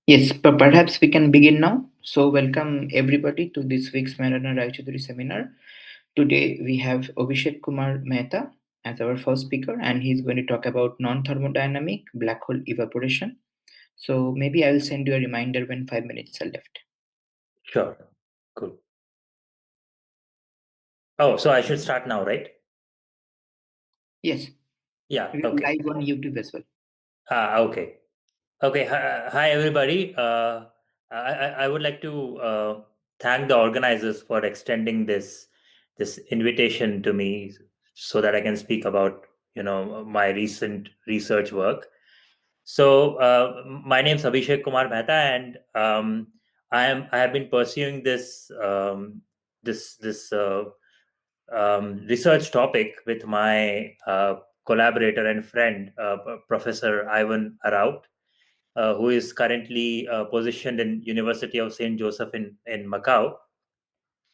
Yes, but perhaps we can begin now. So, welcome everybody to this week's Majorana-Rayachaudhuri Seminar. Today we have Abhishek Kumar Mehta as our first speaker, and he's going to talk about non-thermodynamic black hole evaporation. So, maybe I will send you a reminder when 5 minutes are left. Sure. Cool. Oh, so I should start now, right? Yes, Yeah. we are Okay. live on YouTube as well. Okay. Okay. Hi, everybody. I would like to thank the organizers for extending this invitation to me so that I can speak about my recent research work. So my name is Abhishek Kumar Mehta, and I have been pursuing this research topic with my collaborator and friend, Professor Ivan Araut, who is currently positioned in University of Saint Joseph in Macau.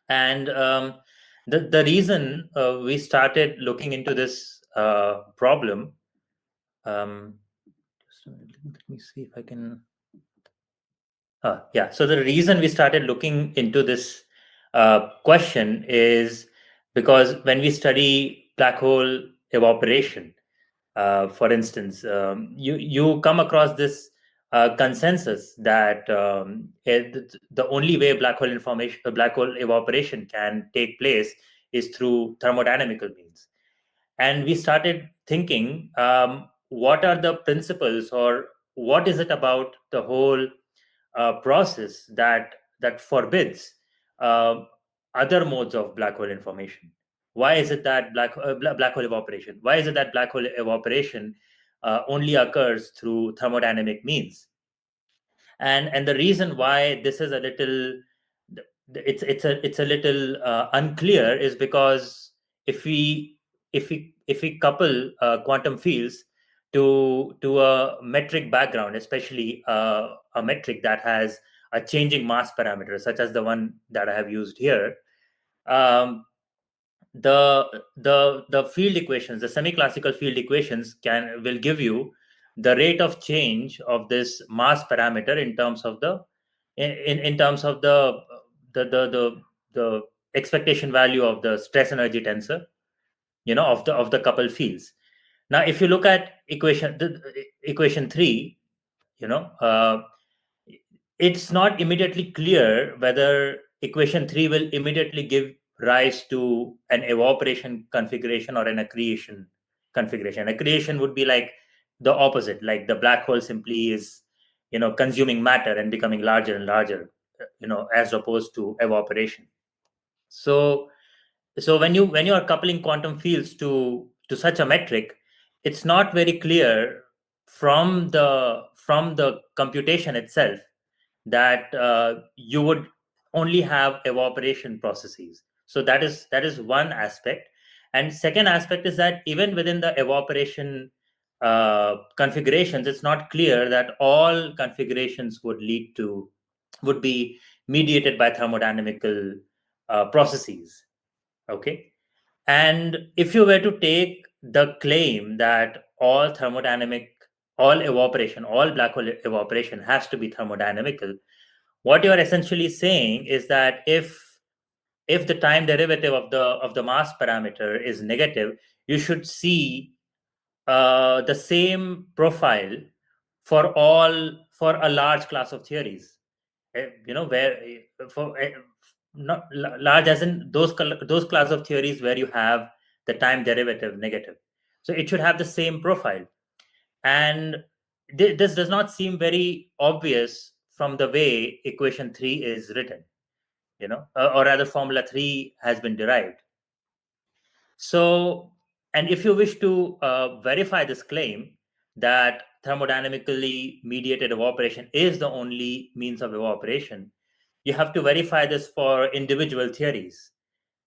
And the reason we started looking into this problem. Just let me see if I can. Yeah. So the reason we started looking into this question is because when we study black hole evaporation, for instance, you come across this consensus that the only way black hole evaporation can take place is through thermodynamical means. And we started thinking, what are the principles, or what is it about the whole process that forbids uh, other modes of black hole information? Why is it that black hole evaporation? Why is it that black hole evaporation only occurs through thermodynamic means? And the reason why this is a little it's a little unclear is because if we couple quantum fields to a metric background, especially a metric that has a changing mass parameter such as the one that I have used here, um, the field equations, the semi-classical field equations will give you the rate of change of this mass parameter in terms of in terms of the expectation value of the stress energy tensor, of the coupled fields. Now if you look at equation 3, you know uh, it's not immediately clear whether equation 3 will immediately give rise to an evaporation configuration or an accretion configuration. Accretion would be like the opposite, like the black hole simply is consuming matter and becoming larger and larger, as opposed to evaporation. So so when you are coupling quantum fields to such a metric, it's not very clear from the computation itself that you would only have evaporation processes. So that is one aspect. And second aspect is that even within the evaporation configurations, it's not clear that all configurations would be mediated by thermodynamical processes. Okay. And if you were to take the claim that all black hole evaporation has to be thermodynamical, what you are essentially saying is that if the time derivative of the mass parameter is negative, you should see the same profile for a large class of theories. Where for not large as in those class of theories where you have the time derivative negative. So it should have the same profile. And this does not seem very obvious from the way equation 3 is written, or rather formula 3 has been derived. So, and if you wish to verify this claim that thermodynamically mediated evaporation is the only means of evaporation, you have to verify this for individual theories,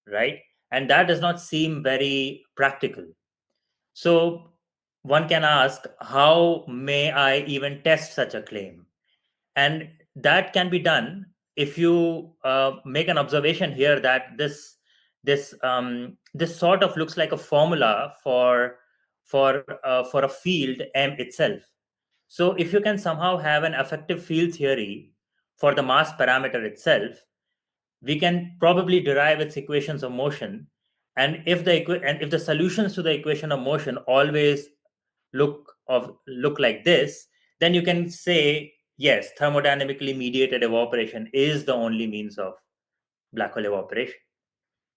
right? And that does not seem very practical. So, one can ask, how may I even test such a claim? And that can be done if you make an observation here that this sort of looks like a formula for a field m itself. So if you can somehow have an effective field theory for the mass parameter itself, we can probably derive its equations of motion. And if the solutions to the equation of motion always look like this, then you can say yes, thermodynamically mediated evaporation is the only means of black hole evaporation,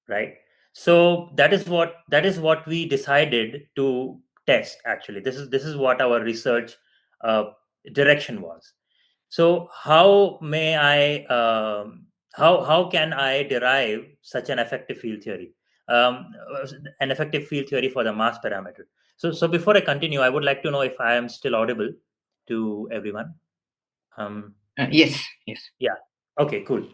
right? So that is what we decided to test. Actually, this is what our research uh, direction was. So how can I derive such um, an effective field theory for the mass parameter? So before I continue, I would like to know if I am still audible to everyone. um, Yes, yes. yeah. Okay, cool.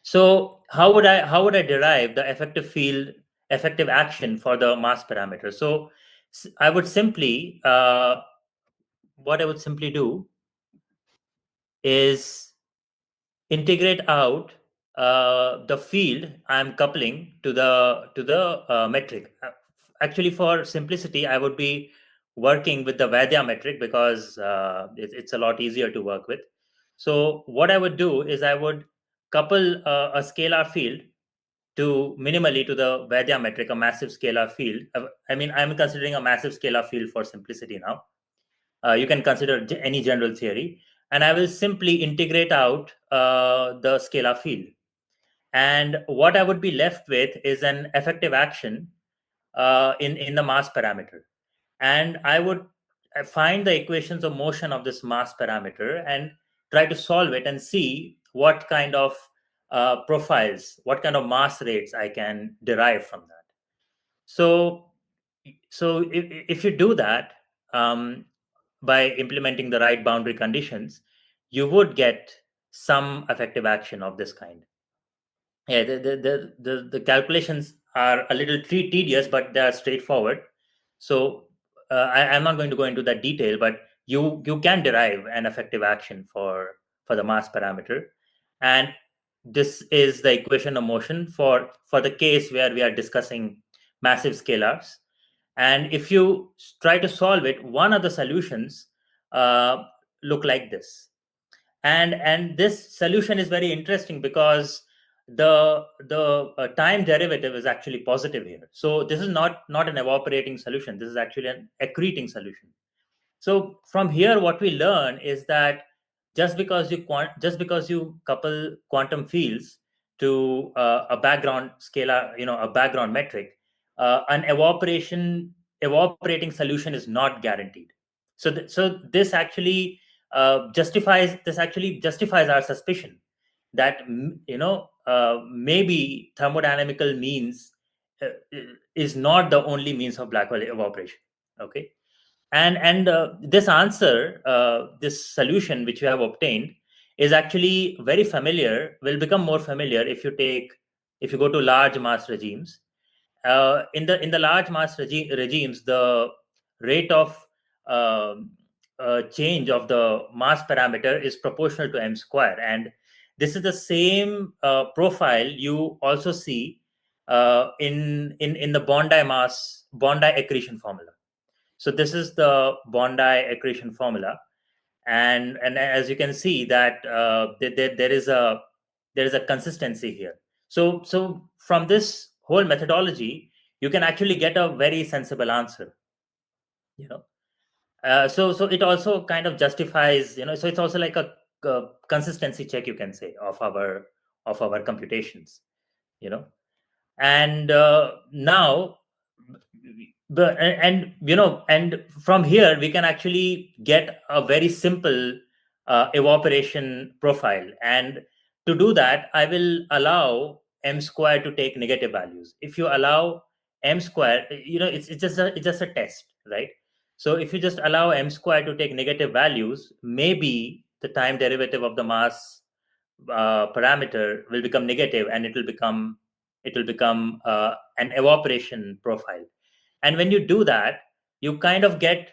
So how would I derive the effective action for the mass parameter? So I would simply what I would simply do is integrate out the field I'm coupling to the metric. Actually, for simplicity, I would be working with the Vaidya metric because it's a lot easier to work with. So what I would do is I would couple a scalar field to minimally to the Vaidya metric, a massive scalar field. I mean, I'm considering a massive scalar field for simplicity now. You can consider any general theory, and I will simply integrate out the scalar field. And what I would be left with is an effective action in the mass parameter. And I would find the equations of motion of this mass parameter and try to solve it and see what kind of profiles, what kind of mass rates I can derive from that. So, if you do that um, by implementing the right boundary conditions, you would get some effective action of this kind. Yeah, the calculations are a little tedious, but they are straightforward. So I'm not going to go into that detail, but you can derive an effective action for the mass parameter, and this is the equation of motion for the case where we are discussing massive scalars. And if you try to solve it, one of the solutions uh, look like this. And this solution is very interesting because the time derivative is actually positive here. So this is not an evaporating solution, this is actually an accreting solution. So from here what we learn is that just because you couple quantum fields to a background scalar, a background metric, an evaporating solution is not guaranteed. So this actually justifies our suspicion that maybe thermodynamical means uh, is not the only means of black hole evaporation. Okay. And this solution which you have obtained is actually very familiar, will become more familiar if you go to large mass regimes. In the large mass regimes, the rate of um, change of the mass parameter is proportional to m square, and this is the same profile you also see in the Bondi accretion formula. So this is the Bondi accretion formula, and as you can see that there is a consistency here. So from this whole methodology, you can actually get a very sensible answer. You know, so it also kind of justifies. So it's also like a consistency check, you can say, of our computations. You know, and now and from here we can actually get a very simple evaporation profile. And to do that, I will allow m square to take negative values. If you allow m square, it's just a test, right? So if you just allow m square to take negative values, maybe the time derivative of the mass parameter will become negative, and it will become an evaporation profile. And when you do that, you kind of get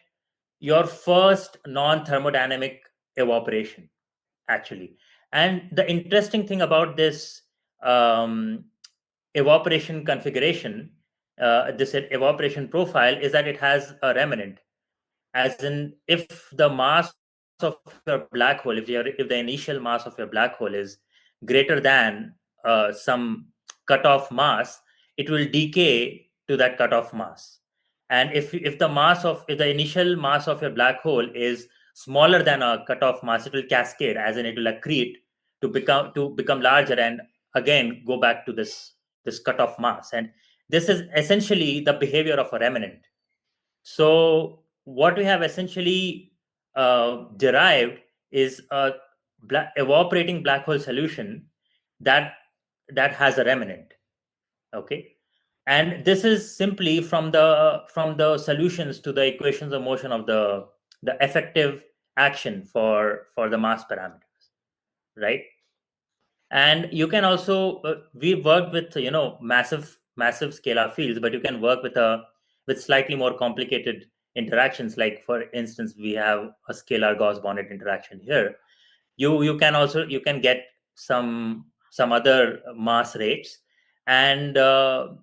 your first non-thermodynamic evaporation, actually. And the interesting thing about this um, evaporation configuration, this evaporation profile, is that it has a remnant. as in if the mass of your black hole, if the initial mass of your black hole is greater than some cutoff mass, it will decay to that cutoff mass. And if the mass of if the initial mass of your black hole is smaller than a cutoff mass, it will cascade, as in it will accrete to become larger and again go back to this cutoff mass. And this is essentially the behavior of a remnant. So what we have essentially derived is a evaporating black hole solution that that has a remnant. Okay, and this is simply from the solutions to the equations of motion of the effective action for the mass parameters, right? And you can also we worked with massive scalar fields, but you can work with slightly more complicated interactions. Like for instance, we have a scalar Gauss bonded interaction here. You can get some other mass rates. And the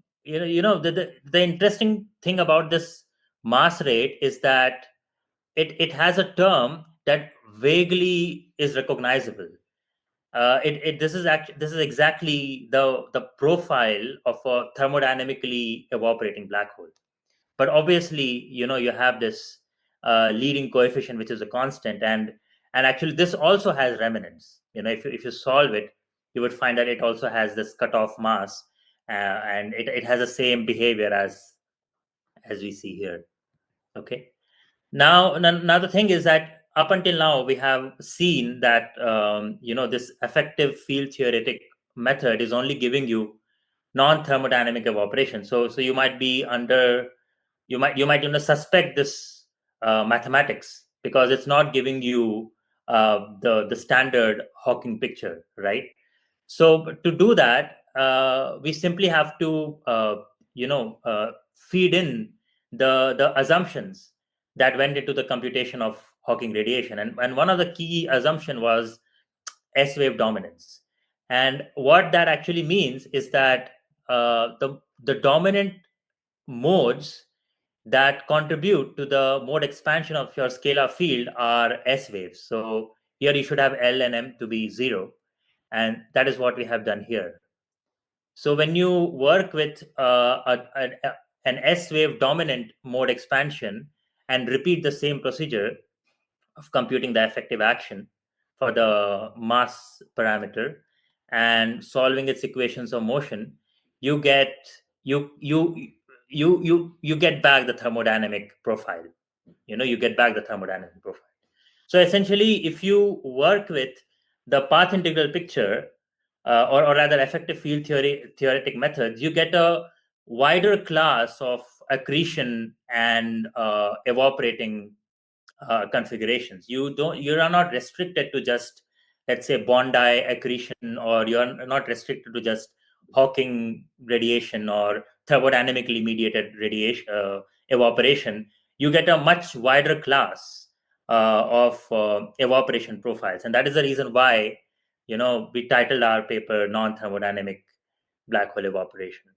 interesting thing about this mass rate is that it has a term that vaguely is recognizable. This is exactly the profile of a thermodynamically evaporating black hole. But obviously, you have this leading coefficient, which is a constant. And actually this also has remnants. If you solve it, you would find that it also has this cutoff mass, and it has the same behavior as we see here. Okay. Now the thing is that up until now we have seen that this effective field theoretic method is only giving you non-thermodynamic evaporation. So you might suspect this mathematics, because it's not giving you the standard Hawking picture, right? So to do that, we simply have to feed in the assumptions that went into the computation of Hawking radiation. And one of the key assumption was S wave dominance. And what that actually means is that the dominant modes that contribute to the mode expansion of your scalar field are S waves. So here you should have L and M to be 0. And that is what we have done here. So when you work with an S wave dominant mode expansion and repeat the same procedure of computing the effective action for the mass parameter and solving its equations of motion, you get you you you get back the thermodynamic profile. You get back the thermodynamic profile. So essentially, if you work with the path integral picture, or rather effective field theoretic methods, you get a wider class of accretion and evaporating configurations. You are not restricted to just, let's say, Bondi accretion, or you are not restricted to just Hawking radiation or thermodynamically mediated radiation evaporation. You get a much wider class of evaporation profiles, and that is the reason why we titled our paper "Non-thermodynamic black hole evaporation."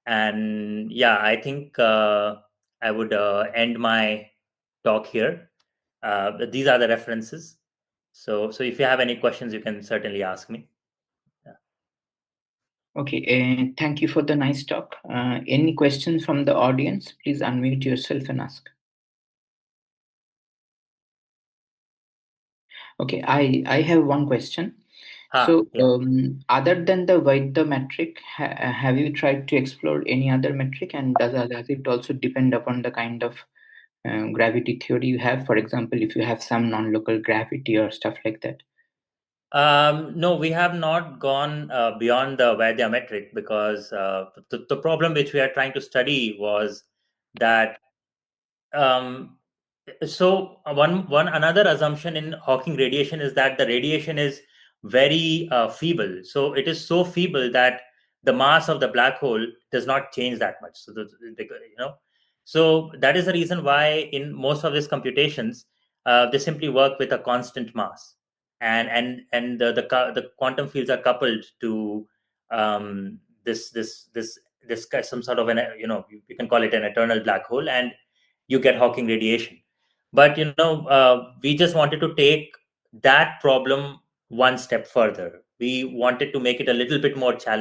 And yeah, I think I would end my talk here. These are the references. So if you have any questions, you can certainly ask me. Yeah. Okay, thank you for the nice talk. Any questions from the audience? Please unmute yourself and ask. Okay, I have one question. So, Yeah. other than the Vaidya metric, have you tried to explore any other metric, and does it also depend upon the kind of gravity theory you have? For example, if you have some non-local gravity or stuff like that. No, we have not gone beyond the Vaidya metric, because the problem which we are trying to study was that um, one another assumption in Hawking radiation is that the radiation is very feeble. So it is so feeble that the mass of the black hole does not change that much. So that is the reason why in most of these computations they simply work with a constant mass, and the quantum fields are coupled to some sort of an you can call it an eternal black hole, and you get Hawking radiation. But we just wanted to take that problem one step further. We wanted to make it a little bit more challenging.